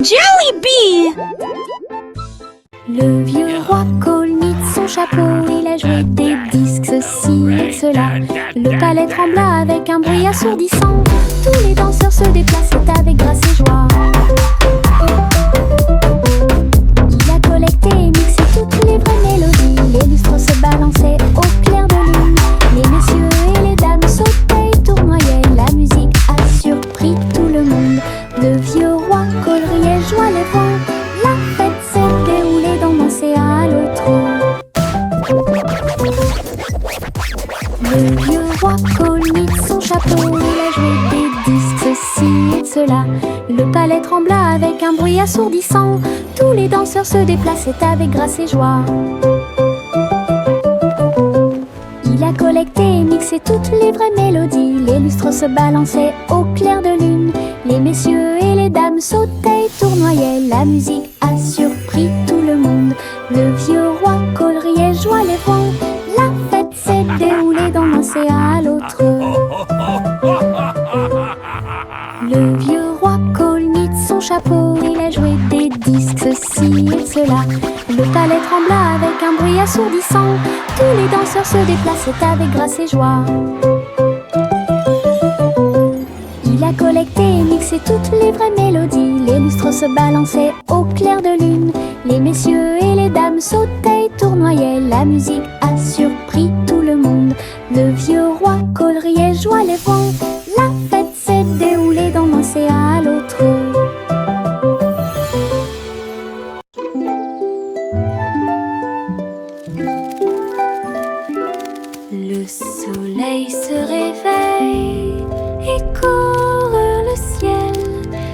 Jollibee! Le vieux roi Colmite, son chapeau, il a joué des disques, ceci et cela. Le palais trembla avec un bruit assourdissant. Tous les danseurs se déplaçaient avec grâce et joie. Il a collecté et mixé toutes les vraies mélodies. Les lustres se balançaient au clair de lune. Les messieurs et les dames sautaient et tournoyaient. La musique a surpris tout le monde. Le vieux roi Cole riait, joie les vents. La fête s'est déroulée dans l'océan à l'autre. Le vieux roi Colmite, son chapeau, il a joué des disques, ceci et cela. Le palais trembla avec un bruit assourdissant. Tous les danseurs se déplaçaient avec grâce et joie. Il a collecté et mixé toutes les vraies mélodies. Les lustres se balançaient au clair de lune. Les messieurs et les dames sautaient et tournoyaient. La musique a surpris tout le monde. Le vieux roi Cole riait, joie les vents. La fête s'est déroulée d'un océan à l'autre. Le vieux roi Colmite, son chapeau, il a joué des disques, ceci et cela. Le palais trembla avec un bruit assourdissant. Tous les danseurs se déplaçaient avec grâce et joie. Il a collecté et mixé toutes les vraies mélodies. Les lustres se balançaient au clair de lune. Les messieurs et les dames sautaient et tournoyaient. La musique a surpris tout le monde. Le vieux roi Cole riait, joie les vents. La fête s'est déroulée d'un océan à l'autre. Le soleil se réveille et court le ciel.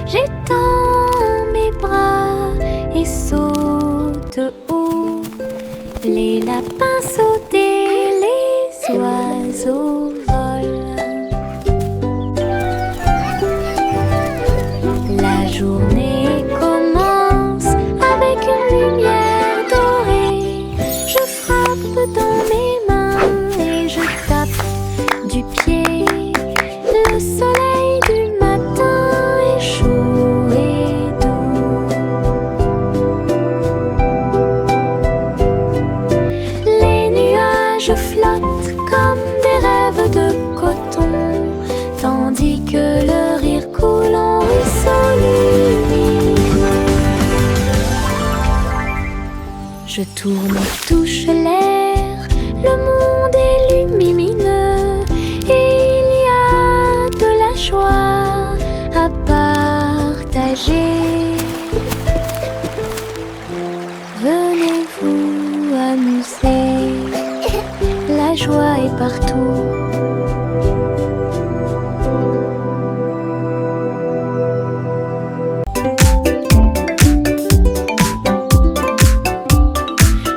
J'étends mes bras et saute haut. Les lapins sautent et les oiseaux volent. La journée commence avec une lumière dorée. Je frappe dans mes mains et je tape du pied. Le soleil du matin est chaud et doux. Les nuages flottent comme des rêves de coton, tandis que le rire coule en ruisseau lumineux. Je tourne, touche l'air, le monde est lumineux. Et il y a de la joie à partager. Venez-vous amuser, la joie est partout.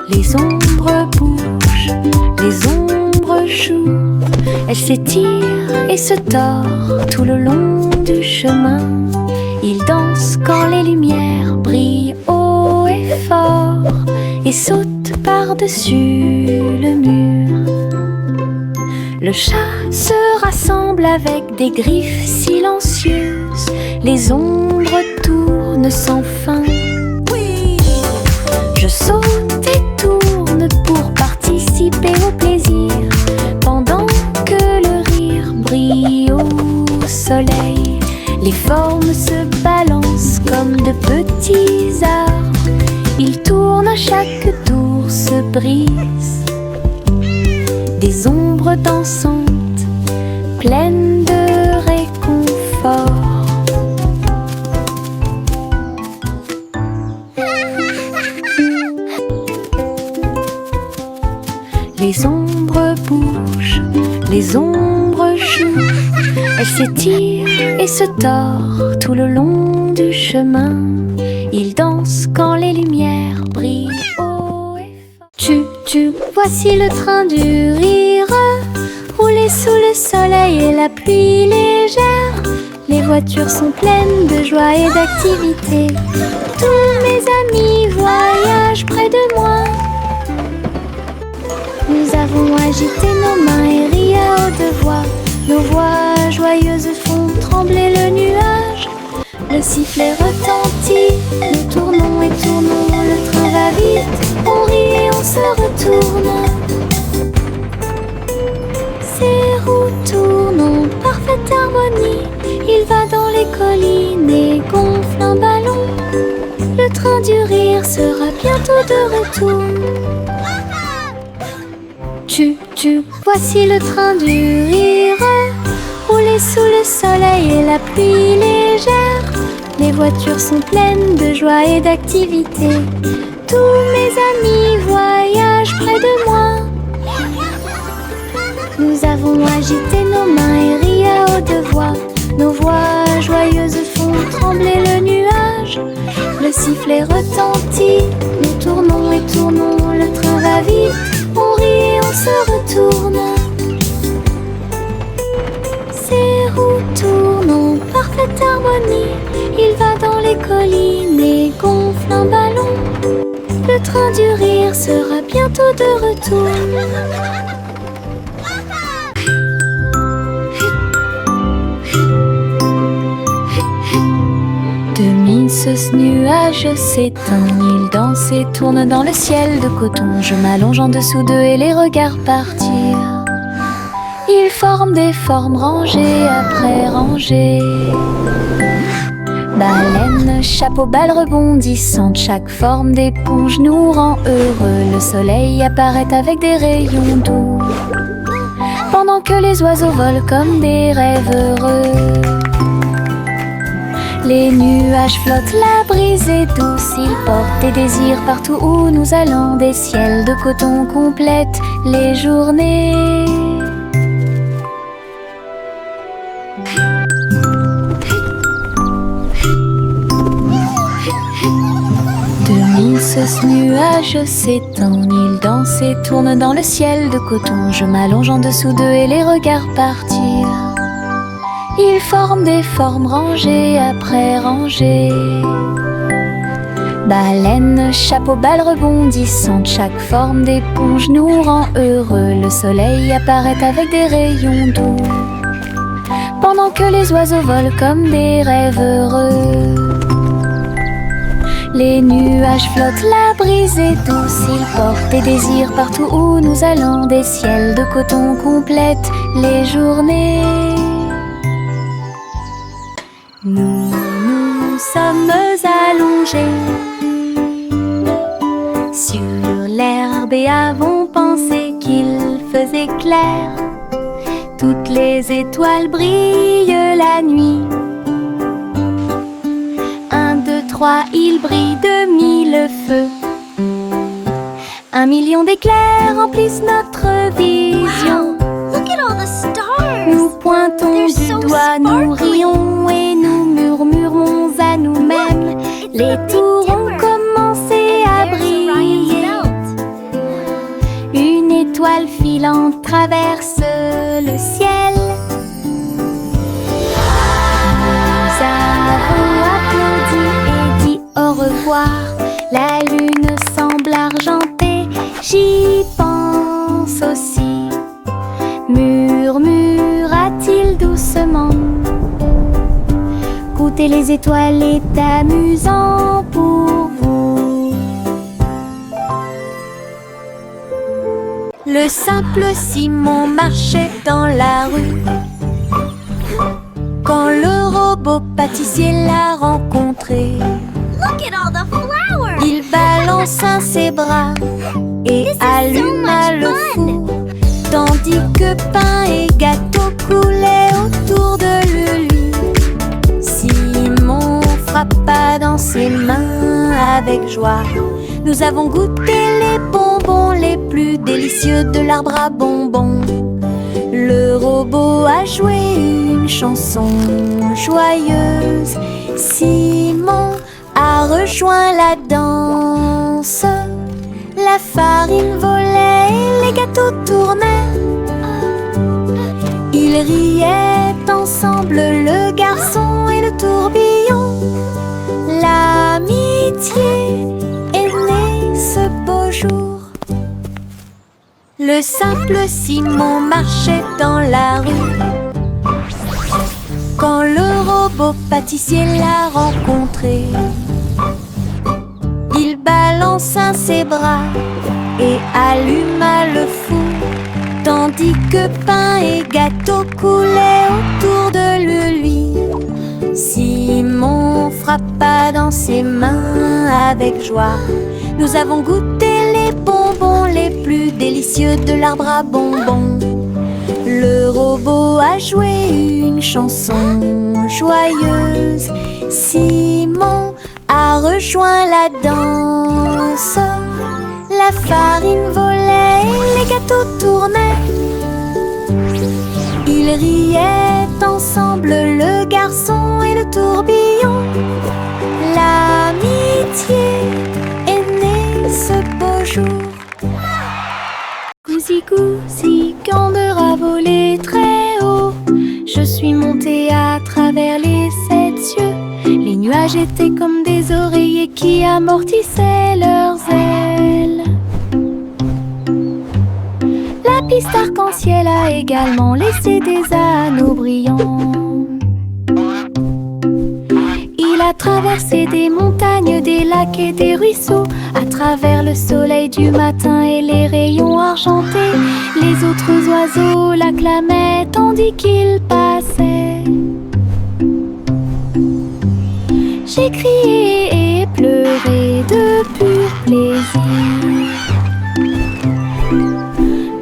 Les ombres bougent, les ombres jouent. Elles s'étirent et se tordent tout le long du chemin. Ils dansent quand les lumières brillent haut et fort et sautent par-dessus le mur. Le chat se rassemble avec des griffes silencieuses. Les ombres tournent sans fin. Je saute et tourne pour participer au plaisir, pendant que le rire brille au soleil. Les formes se balancent comme de petits arbres. Ils tournent à chaque tour, se brisent. Des ombres dansantes, pleines de réconfort. Les ombres bougent, les ombres jouent. Elles s'étirent et se tordent tout le long du chemin. Ils dansent quand les lumières brillent haut et fort. Voici le train du rire, rouler sous le soleil et la pluie légère. Les voitures sont pleines de joie et d'activité. Tous mes amis voyagent près de moi. Nous avons agité nos mains et ri à haute voix. Nos voix joyeuses font trembler le nuage. Le sifflet retentit tournons, le train va vite, on rit et on se retourne. Ces roues tournent en parfaite harmonie, il va dans les collines et gonfle un ballon. Le train du rire sera bientôt de retour. Voici le train du rire, rouler sous le soleil et la pluie légère. Les voitures sont pleines de joie et d'activité. Tous mes amis voyagent près de moi. Nous avons agité nos mains et ri à haute voix. Nos voix joyeuses font trembler le nuage. Le sifflet retentit, nous tournons et tournons, le train va vite, on rit et on se retourne. Ces roues tournent en parfaite harmonie, il va dans les collines et gonfle un ballon. Le train du rire sera bientôt de retour. Ce nuage s'éteint, il danse et tourne dans le ciel de coton. Je m'allonge en dessous d'eux et les regarde partir. Ils forment des formes rangées après rangées. Baleines, chapeaux, balles rebondissantes, chaque forme d'éponge nous rend heureux. Le soleil apparaît avec des rayons doux, pendant que les oiseaux volent comme des rêves heureux. Les nuages flottent, la brise est douce, ils portent des désirs partout où nous allons. Des ciels de coton complètent les journées. Ce nuage s'étend, il danse et tourne dans le ciel de coton. Je m'allonge en dessous d'eux et les regarde partir. Ils forment des formes rangées après rangées. Baleines, chapeaux, balles rebondissantes, chaque forme d'éponge nous rend heureux. Le soleil apparaît avec des rayons doux, pendant que les oiseaux volent comme des rêves heureux. Les nuages flottent, la brise est douce, ils portent des désirs partout où nous allons. Des ciels de coton complètent les journées. Nous sommes allongés sur l'herbe et avons pensé qu'il faisait clair. Toutes les étoiles brillent la nuit. 1, 2, 3, il brille de 1000 feux. 1 million d'éclairs remplissent notre vision. Wow, look at all the stars. Nous pointons They're du so doigt, nous sparkly. rions et nous murmurons à nous-mêmes. It's Les a big tours ont dipper. commencé à And there's Orion's briller. belt. Une étoile filante traverse le ciel. Nous avons applaudi et dit au revoir. La lune semble argentée, j'y pense aussi. Murmura-t-il doucement. Goûter les étoiles est amusant pour vous. Le simple Simon marchait dans la rue quand le robot pâtissier l'a rencontré. Look at all the flowers. Il balança ses bras et This is so alluma much le fun. four, tandis que pain et gâteau coulaient autour de lui. Simon frappa dans ses mains avec joie. Nous avons goûté les bonbons les plus délicieux de l'arbre à bonbons. Le robot a joué une chanson joyeuse. Simon a rejoint la danse. La farine volait et les gâteaux tournaient. Ils riaient ensemble, le garçon et le tourbillon. L'amitié est née ce beau jour. Le simple Simon marchait dans la rue quand le robot pâtissier l'a rencontré. son sein ses bras et alluma le four, tandis que pain et gâteau coulaient autour de lui. Simon frappa dans ses mains avec joie. Nous avons goûté les bonbons les plus délicieux de l'arbre à bonbons. Le robot a joué une chanson joyeuse. Simon a rejoint la danse. La farine volait et les gâteaux tournaient. Ils riaient ensemble, le garçon et le tourbillon. L'amitié est née ce beau jour. Gousi gousi, Gander a volé très haut. Je suis montée à travers les 7 cieux. Les nuages étaient comme des oreillers qui amortissaient leurs ailes. La piste arc-en-ciel a également laissé des anneaux brillants. Il a traversé des montagnes, des lacs et des ruisseaux, à travers le soleil du matin et les rayons argentés. Les autres oiseaux l'acclamaient tandis qu'il passait. J'ai crié et pleuré de pur plaisir.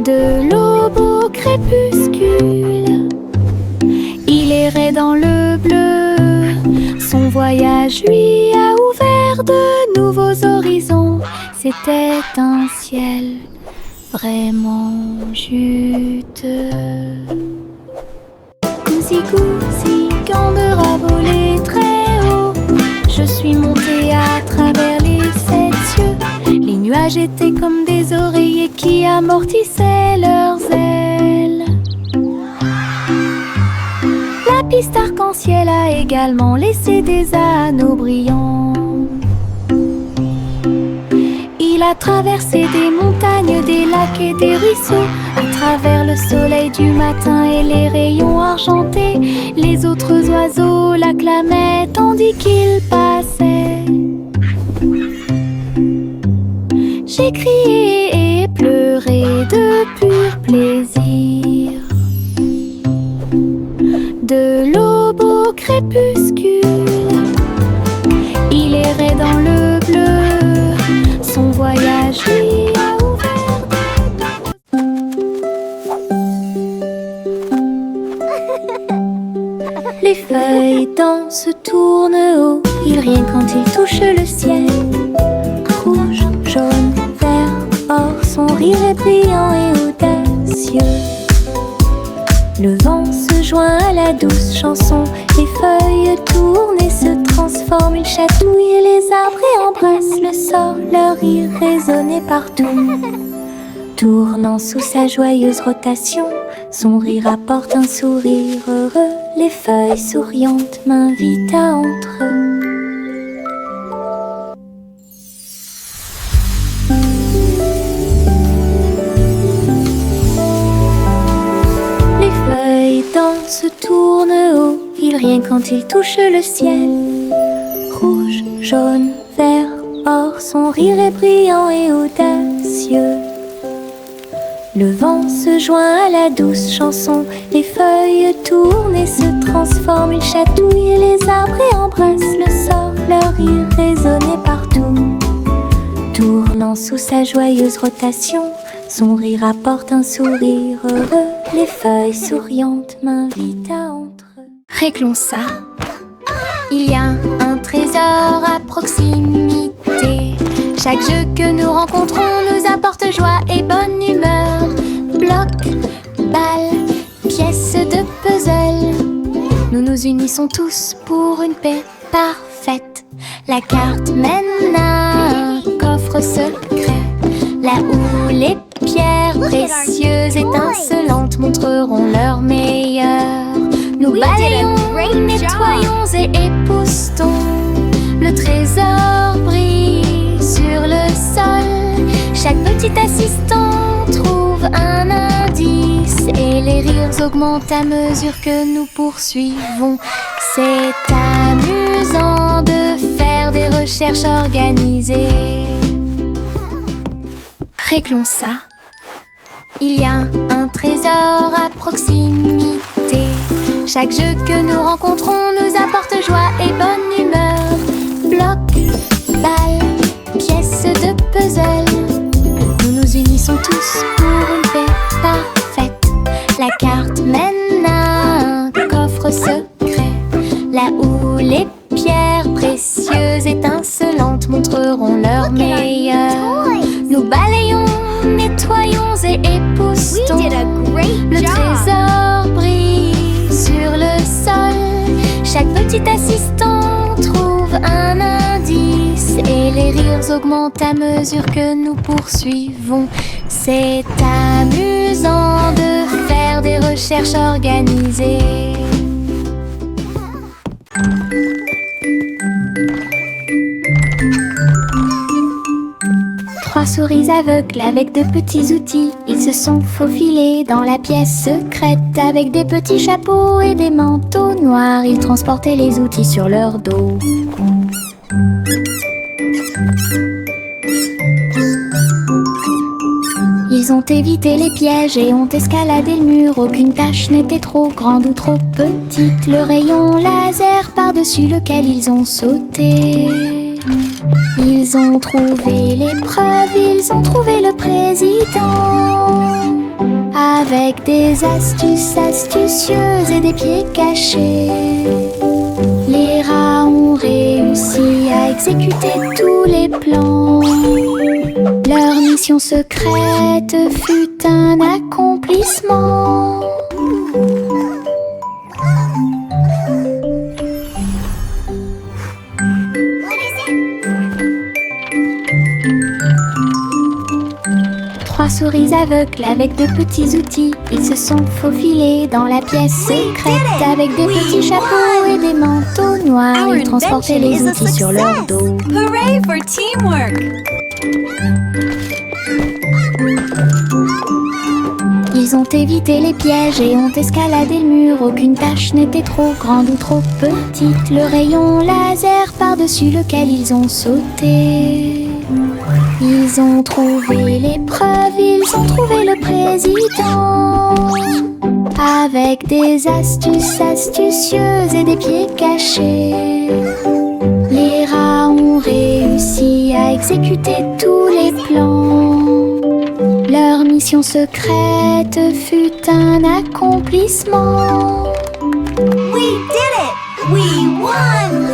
De l'aube au crépuscule, il errait dans le bleu. Son voyage lui a ouvert de nouveaux horizons. C'était un ciel vraiment juteux. Gousi gousi, Gander a volé très haut. Je suis montée à travers les 7 cieux. Les nuages étaient comme des oreillers qui amortissaient leurs ailes. La piste arc-en-ciel a également laissé des anneaux brillants. Il a traversé des montagnes, des lacs et des ruisseaux, à travers le soleil du matin et les rayons argentés. Les autres oiseaux l'acclamaient tandis qu'il passait. J'ai crié et pleuré de pur plaisir. De l'aube au crépuscule, il errait dans le bleu. Son voyage lui a ouvert. Les feuilles dansent, tournent haut. Ils rient quand ils touchent le ciel. Rouge, jaune, vert, or, son rire est brillant et audacieux. Le vent se joint à la douce chanson. Les feuilles tournent et se transforment. Ils chatouillent et les arbres et embrassent le sol. Leur rire résonnait partout. Tournant sous sa joyeuse rotation, son rire apporte un sourire heureux. Les feuilles souriantes m'invitent à entrer. Se tourne haut, il rient quand il touche le ciel. Rouge, jaune, vert, or, son rire est brillant et audacieux. Le vent se joint à la douce chanson. Les feuilles tournent et se transforment. Ils chatouillent et les arbres et embrassent le sol. Leur rire résonnait partout. Tournant sous sa joyeuse rotation, son rire apporte un sourire heureux. Les feuilles souriantes m'invitent à entrer. Réglons ça. Il y a un trésor à proximité. Chaque jeu que nous rencontrons nous apporte joie et bonne humeur. Bloc, balle, pièces de puzzle. Nous nous unissons tous pour une paix parfaite. La carte mène à un coffre secret, là où les pierres précieuses étincelantes montreront leur meilleur. Nous balayons, nettoyons et époustons. Le trésor brille sur le sol. Chaque petit assistant trouve un indice et les rires augmentent à mesure que nous poursuivons. C'est amusant de faire des recherches organisées. réglons ça. Il y a un trésor à proximité. Chaque jeu que nous rencontrons nous apporte joie et bonne humeur. Bloc, balle, pièces de puzzle. Nous nous unissons tous pour une paix parfaite. La carte mène à un coffre secret, là où les pierres précieuses étincelantes montreront leur meilleur. Nous balayons, nettoyons et époustons. We did a great Le job. trésor brille sur le sol. Chaque petit assistant trouve un indice et les rires augmentent à mesure que nous poursuivons. C'est amusant de faire des recherches organisées. Trois souris aveugles avec de petits outils. Ils se sont faufilés dans la pièce secrète. Avec des petits chapeaux et des manteaux noirs, ils transportaient les outils sur leur dos. Ils ont évité les pièges et ont escaladé le mur. Aucune tâche n'était trop grande ou trop petite. Le rayon laser par-dessus lequel ils ont sauté. Ils ont trouvé l'épreuve, ils ont trouvé le président. Avec des astuces astucieuses et des pieds cachés, les rats ont réussi à exécuter tous les plans. Leur mission secrète fut un accomplissement. Trois souris aveugles avec de petits outils. Ils se sont faufilés dans la pièce secrète. Avec des petits chapeaux et des manteaux noirs, ils transportaient les outils sur leur dos. Hooray for teamwork! Ils ont évité les pièges et ont escaladé le mur. Aucune tâche n'était trop grande ou trop petite. Le rayon laser par-dessus lequel ils ont sauté. Ils ont trouvé l'épreuve, ils ont trouvé le président. Avec des astuces astucieuses et des pieds cachés, les rats ont réussi à exécuter tous les plans. Leur mission secrète fut un accomplissement. We did it! We won!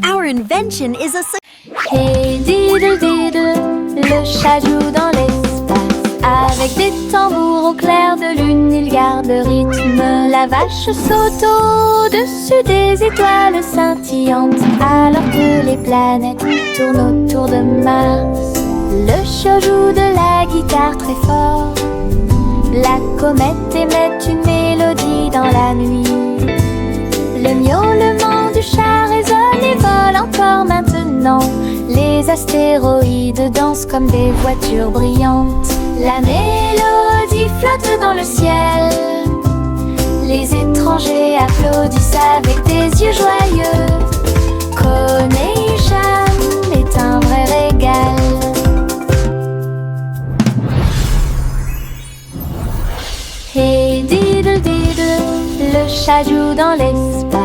Our invention is a success. Hey diddle diddle, le chat joue dans l'espace. Avec des tambours au clair de lune, il garde le rythme. La vache saute au-dessus des étoiles scintillantes, alors que les planètes tournent autour de Mars. Le chat joue de la guitare très fort. La comète émet une mélodie dans la nuit. Le miaulement du chat résonne et vole encore maintenant. Les astéroïdes dansent comme des voitures brillantes. La mélodie flotte dans le ciel. Les étrangers applaudissent avec des yeux joyeux. Coney est un vrai régal. Hey diddle diddle, le chat joue dans l'espace.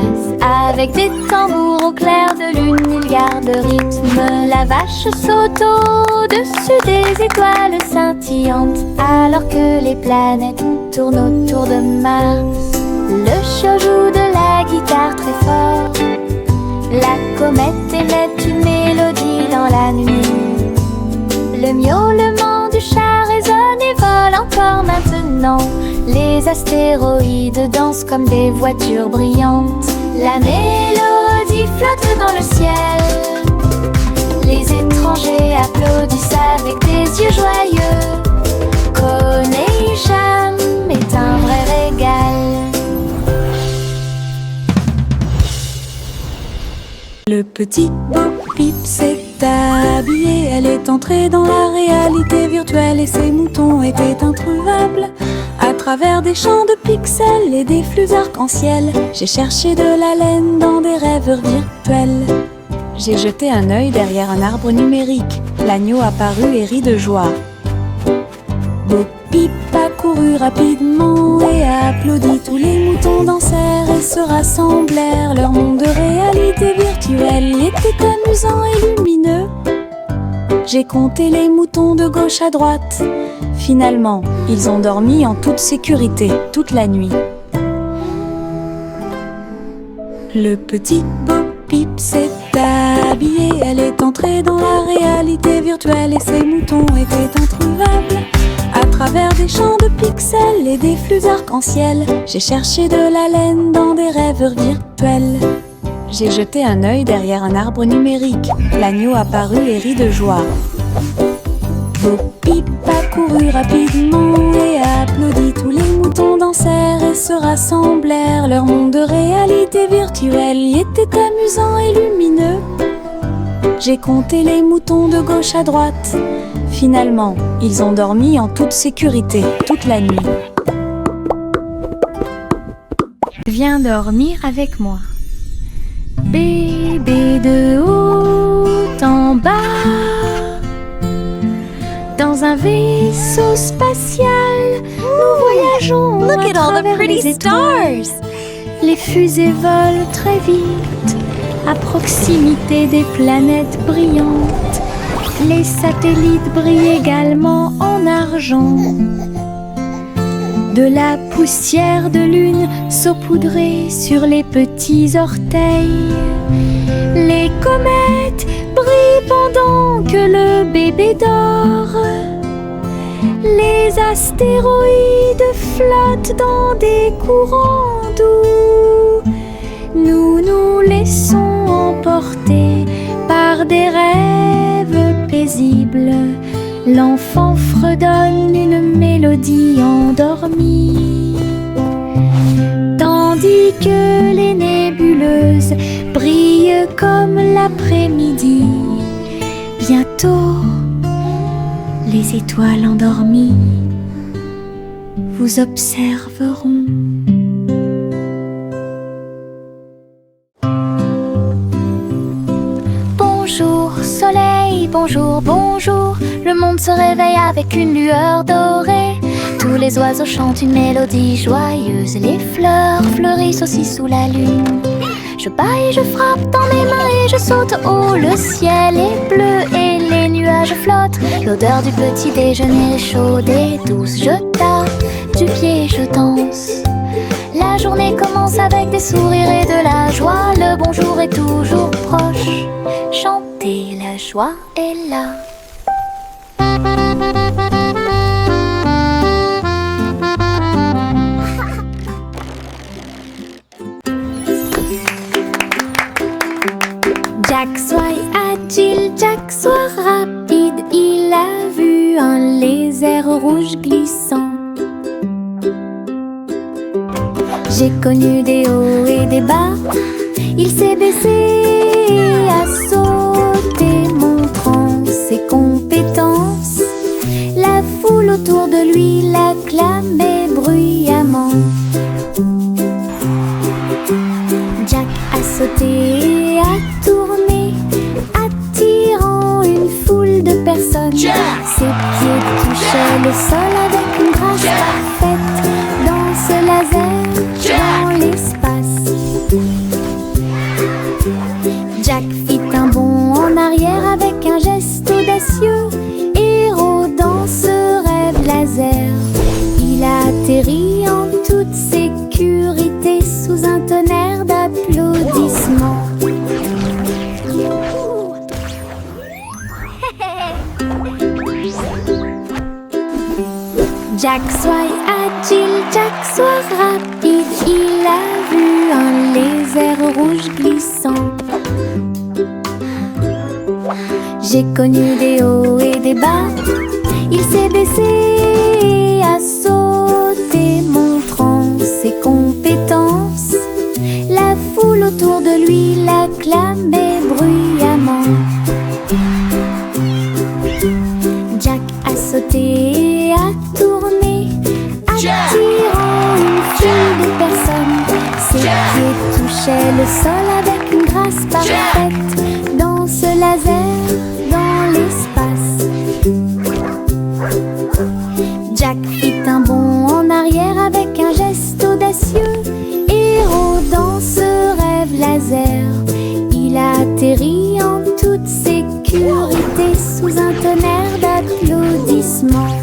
Avec des tambours au clair de lune, il garde le rythme. La vache saute au-dessus des étoiles scintillantes, alors que les planètes tournent autour de Mars. Le chat joue de la guitare très fort. La comète émet une mélodie dans la nuit. Le miaulement du chat résonne et vole encore maintenant. Les astéroïdes dansent comme des voitures brillantes. La mélodie flotte dans le ciel. Les étrangers applaudissent avec des yeux joyeux. Coney est un vrai régal. Le petit Bo Peep s'est habillé. Elle est entrée dans la réalité virtuelle et ses moutons étaient introuvables. À travers des champs de pixels et des flux arc-en-ciel, j'ai cherché de la laine dans des rêves virtuels. J'ai jeté un œil derrière un arbre numérique. L'agneau apparut et rit de joie. Pip a couru rapidement et a applaudi. Tous les moutons dansèrent et se rassemblèrent. Leur monde de réalité virtuelle était amusant et lumineux. J'ai compté les moutons de gauche à droite. Finalement, ils ont dormi en toute sécurité toute la nuit. Le petit Bo Peep s'est habillé. Elle est entrée dans la réalité virtuelle et ses moutons étaient introuvables. À travers des champs de pixels et des flux arc-en-ciel, j'ai cherché de la laine dans des rêveurs virtuels. J'ai jeté un œil derrière un arbre numérique. L'agneau apparut et rit de joie. Bo Peep a couru rapidement et a applaudi. Tous les moutons dansèrent et se rassemblèrent. Leur monde de réalité virtuelle y était amusant et lumineux. J'ai compté les moutons de gauche à droite. Finalement, ils ont dormi en toute sécurité toute la nuit. Viens dormir avec moi. Bébé de haut en bas, dans un vaisseau spatial, nous voyageons Look à at all the travers pretty les étoiles. stars! Les fusées volent très vite, à proximité des planètes brillantes. Les satellites brillent également en argent. De la poussière de lune saupoudrée sur les petits orteils. Les comètes brillent pendant que le bébé dort. Les astéroïdes flottent dans des courants doux. Nous nous laissons emporter par des rêves paisibles. L'enfant fredonne une mélodie endormie, tandis que les nébuleuses brillent comme l'après-midi. Bientôt, les étoiles endormies vous observeront. Bonjour soleil, bonjour, bonjour. Le monde se réveille avec une lueur dorée. Tous les oiseaux chantent une mélodie joyeuse. Les fleurs fleurissent aussi sous la lune. Je bats et je frappe dans mes mains et je saute haut. Le ciel est bleu et les nuages flottent. L'odeur du petit déjeuner est chaude et douce. Je tape du pied, je danse. La journée commence avec des sourires et de la joie. Le bonjour est toujours proche. Chanter, la joie est là. Jack soit agile, Jack soit rapide. Il a vu un lézard rouge glissant. J'ai connu des hauts et des bas. Il s'est baissé et a sauté, montrant ses compétences. La foule autour de lui l'acclamait bruyamment. Jack a sauté et a tourné, attirant une foule de personnes. Ses pieds touchaient le sol avec une grâce parfaite. Dans ce laser, dans l'espace, Jack fit un bond en arrière avec un geste audacieux. Héros dans ce rêve laser, il a atterri en toute sécurité sous un tonnerre d'applaudissements. Jack soit agile, Jack soit rapide. Il a vu un lézard rouge glissant. J'ai connu des hauts et des bas. Il s'est baissé et a sauté, montrant ses compétences. La foule autour de lui l'acclamait bruyamment. Jack a sauté et a tourné, attirant une foule de personnes. Ses pieds touchaient le sol avec une grâce parfaite. Dans ce laser, dans l'espace, Jack fit réserve. Il a atterri en toute sécurité sous un tonnerre d'applaudissements.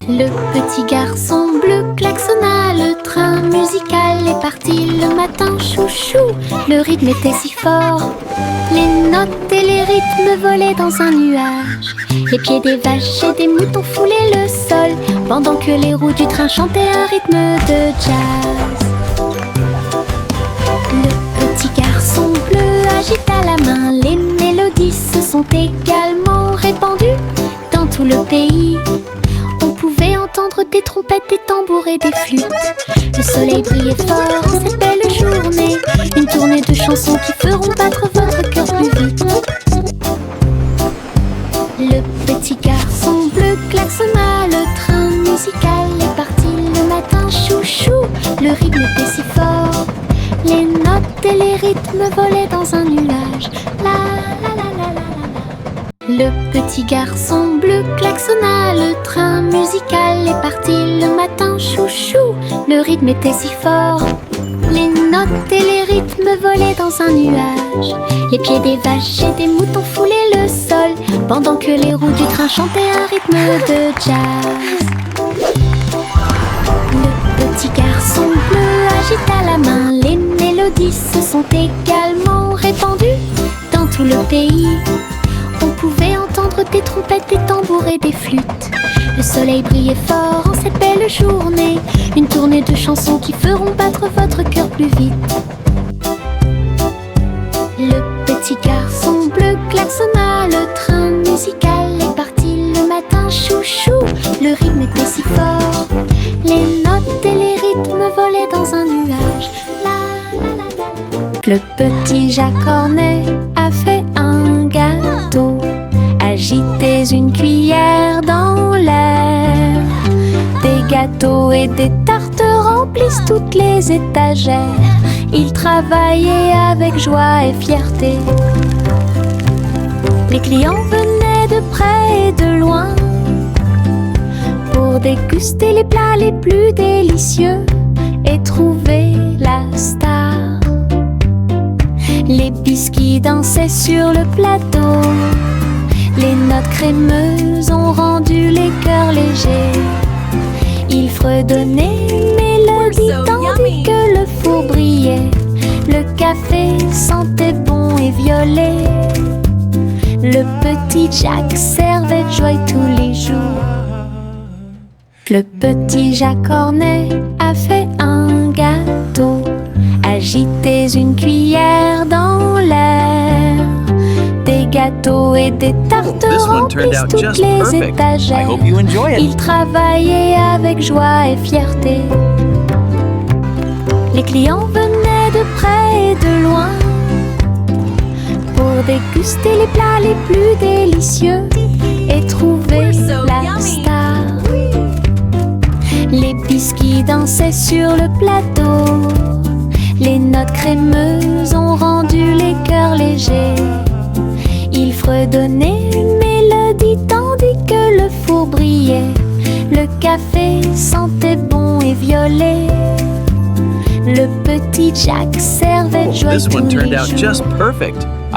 Le petit garçon bleu klaxonna, le train musical est parti le matin, chouchou. Le rythme était si fort, les notes et les rythmes volaient dans un nuage. Les pieds des vaches et des moutons foulaient le sol, pendant que les roues du train chantaient un rythme de jazz. Le petit garçon bleu agita la main, les mélodies se sont également répandues dans tout le pays. On pouvait entendre des trompettes, des tambours et des flûtes. Le soleil brillait fort en cette belle journée. Une tournée de chansons qui feront battre votre cœur plus vite. Le petit garçon bleu klaxonna, le train musical est parti le matin, chouchou. Le rythme était si fort, les notes et les rythmes volaient dans un nuage. La la la la la la. Le petit garçon bleu klaxonna, le train musical est parti le matin, chouchou. Le rythme était si fort, les notes et les rythmes volaient dans un nuage. Les pieds des vaches et des moutons foulaient le sol, pendant que les roues du train chantaient un rythme de jazz. Le petit garçon bleu agita la main, les mélodies se sont également répandues dans tout le pays. On pouvait entendre des trompettes, des tambours et des flûtes. Le soleil brillait fort en cette belle journée. Une tournée de chansons qui feront battre votre cœur plus vite. Le petit garçon bleu klaxonna, le train musical est parti le matin, chouchou. Le rythme était si fort, les notes et les rythmes volaient dans un nuage. La la la la. Le petit Jacques Cornet a fait un gâteau. Agitez une cuillère dans l'air. Des gâteaux et des tartes remplissent toutes les étagères. Il travaillait avec joie et fierté. Les clients venaient de près et de loin pour déguster les plats les plus délicieux et trouver la star. Les biscuits dansaient sur le plateau. Les notes crémeuses ont rendu les cœurs légers. Ils fredonnaient une mélodie tandis que le four brillait. Le café sentait bon et violet. Le petit Jacques servait de joie tous les jours. Le petit Jacques Cornet a fait un gâteau. Agitez une cuillère dans l'air. Des gâteaux et des tartes remplissent toutes les étagères. Il travaillait avec joie et fierté. Les clients venaient de près et de loin pour déguster les plats les plus délicieux et trouver la star. Les biscuits dansaient sur le plateau. Les notes crémeuses ont rendu les cœurs légers. Il fredonnait une mélodie tandis que le four brillait. Le café sentait bon et violet. Le petit Jacques servait de joie tous les jours.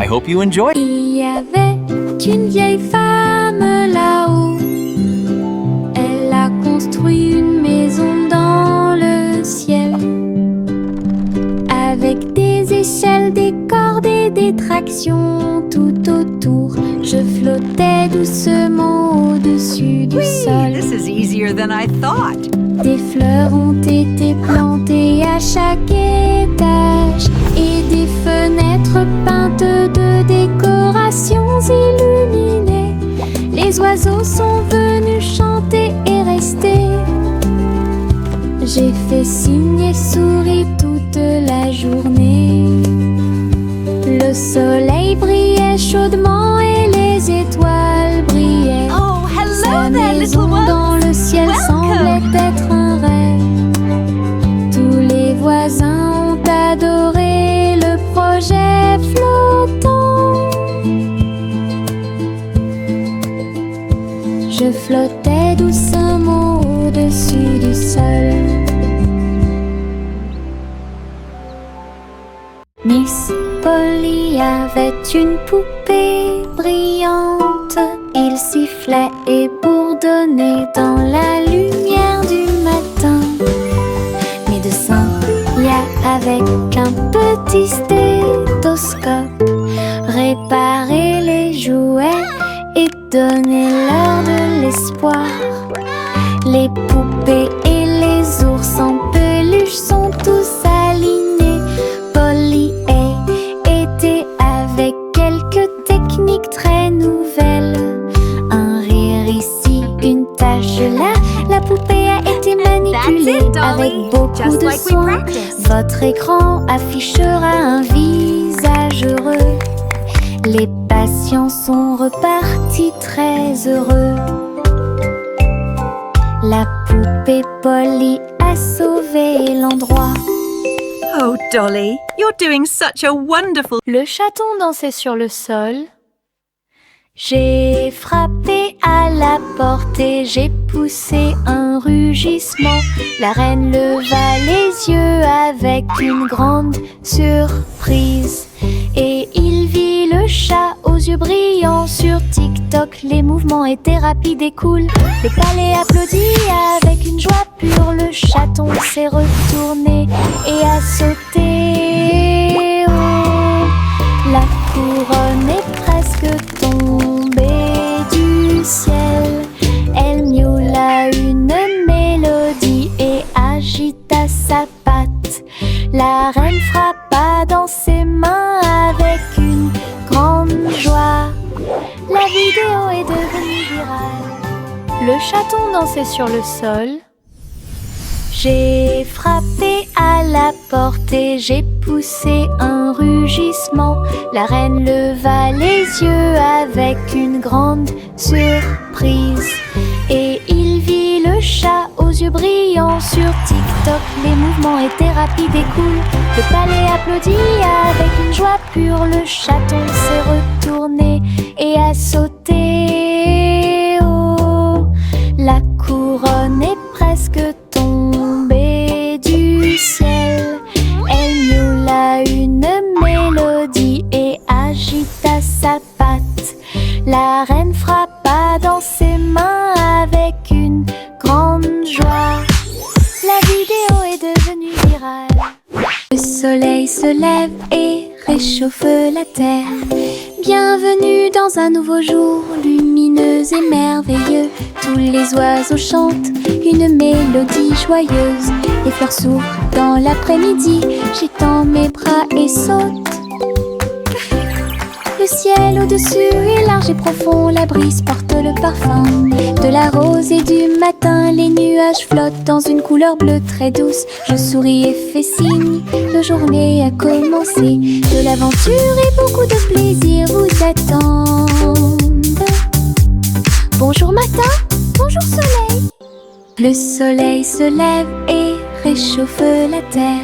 I hope you enjoyed. Il y avait une vieille femme là-haut. Elle a construit une maison dans le ciel, avec des échelles, des cordes et des tractions tout autour. Je flottais doucement au-dessus du sol. This is easier than I thought. Des fleurs ont été plantées à chaque étage et des fenêtres peintes de décorations illuminées. Les oiseaux sont venus chanter et rester. J'ai fait signe et souri toute la journée. Le soleil brillait chaudement et les étoiles brillaient. Oh, hello Sa there, maison little dans ones. le ciel Welcome. semblait être un rêve. Tous les voisins ont adoré le projet flottant. Je flottais doucement au-dessus du sol. Miss Polly avait une poupée brillante. Il sifflait et bourdonnait dans la lumière du matin. Médecin, avec un petit stéthoscope, réparer les jouets et donner leur de l'espoir. Les poupées et les ours en peluche sont tous alignés. Polly était avec quelques techniques très nouvelles. Un rire ici, une tache là. La poupée a été manipulée avec beaucoup de soin. Votre écran affichera un visage heureux. Les patients sont repartis très heureux. La poupée Polly a sauvé l'endroit. Oh, Dolly, you're doing such a wonderful... Le chaton dansait sur le sol. J'ai frappé à la porte et j'ai poussé un rugissement. La reine leva les yeux avec une grande surprise. Et il vit le chat aux yeux brillants. Sur TikTok, les mouvements étaient rapides et cool. Le palais applaudit avec une joie pure. Le chaton s'est retourné et a sauté. Oh, la couronne est presque tombée du ciel. Elle miaula une mélodie et agita sa patte. La reine frappa dans ses mains avec une grande joie. La vidéo est devenue virale. Le chaton dansait sur le sol. J'ai frappé à la porte et j'ai poussé un rugissement. La reine leva les yeux avec une grande surprise. Et il vit le chat aux yeux brillants. Sur TikTok, les mouvements étaient rapides et cool. Le palais applaudit avec une joie pure. Le chaton s'est retourné et a sauté. Oh, la couronne est presque tombée du ciel. Elle miaula une mélodie et agita sa patte. La reine frappa dans ses mains avec une grande joie. La vidéo est devenue virale. Le soleil se lève et réchauffe la terre. Bienvenue dans un nouveau jour lumineux et merveilleux. Tous les oiseaux chantent une mélodie joyeuse. Les fleurs s'ouvrent dans l'après-midi. J'étends mes bras et saute. Le ciel au-dessus est large et profond. La brise porte le parfum de la rose et du matin. Les nuages flottent dans une couleur bleue très douce. Je souris et fais signe. La journée a commencé. De l'aventure et beaucoup de plaisir vous attendent. Bonjour matin, bonjour soleil. Le soleil se lève et réchauffe la terre.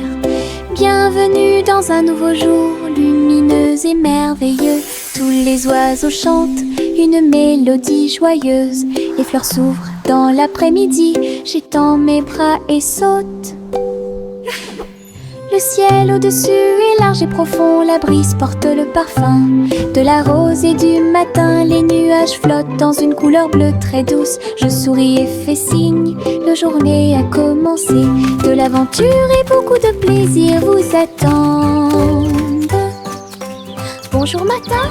Bienvenue dans un nouveau jour lumineux et merveilleux. Tous les oiseaux chantent une mélodie joyeuse. Les fleurs s'ouvrent dans l'après-midi. J'étends mes bras et saute. Le ciel au-dessus est large et profond. La brise porte le parfum de la rose et du matin. Les nuages flottent dans une couleur bleue très douce. Je souris et fais signe. La journée a commencé. De l'aventure et beaucoup de plaisir vous attendent. Bonjour matin,